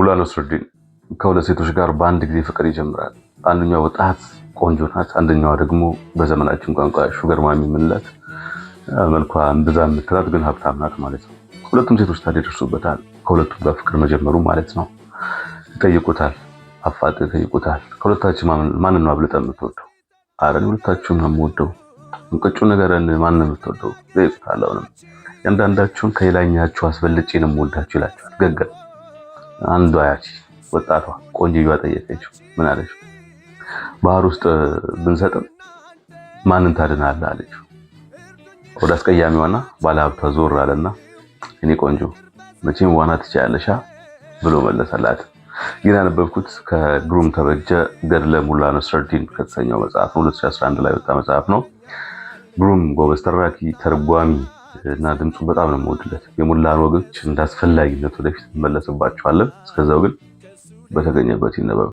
ሙሉ ነስሩዲን ከሁለት ሴቶች ጋር በአንድ ጊዜ ፍቅር ይጀምራል። አንደኛዋ ወጣት ቆንጆ ናት፣ አንደኛዋ ደግሞ በዘመናችን ቋንቋ ሹገር ማሚ የምንላት መልኳ ብዛ የምትላት ግን ሀብታም ናት ማለት ነው። ሁለቱም ሴቶች ታዲያ ደርሱበታል፣ ከሁለቱም ጋር ፍቅር መጀመሩ ማለት ነው። ይጠይቁታል፣ አፋጥ ይጠይቁታል። ከሁለታችን ማንን ነው አብልጠህ የምትወደው? አረን ሁለታችሁም ነው የምወደው። እንቅጩ ነገርን ማንን ነው የምትወደው? ይጠይቁታል። አሁንም ያንዳንዳችሁን ከሌላኛችሁ አስበልጬ ነው የምወዳችሁ ይላችኋል። ገገም አንዷ ያቺ ወጣቷ ቆንጆዋ ጠየቀችው። ምን አለችው? ባህር ውስጥ ብንሰጥም ማንን ታድናለህ አለችው። ወደ አስቀያሚዋና ባለሀብቷ ዞር አለና እኔ ቆንጆ መቼም ዋና ትችያለሽ ብሎ መለሰላት። ይህን ያነበብኩት ከግሩም ተበጀ ገድለ ሙላ ነስረዲን ከተሰኘው መጽሐፍ ነው። 2011 ላይ ወጣ መጽሐፍ ነው። ግሩም ጎበዝ ተራኪ ተርጓሚ እና ድምፁን በጣም ነው የምወድለት። የሙላን ወጎች እንዳስፈላጊነቱ ወደፊት እንመለስባቸዋለን። እስከዛው ግን በተገኘበት ይነበብ።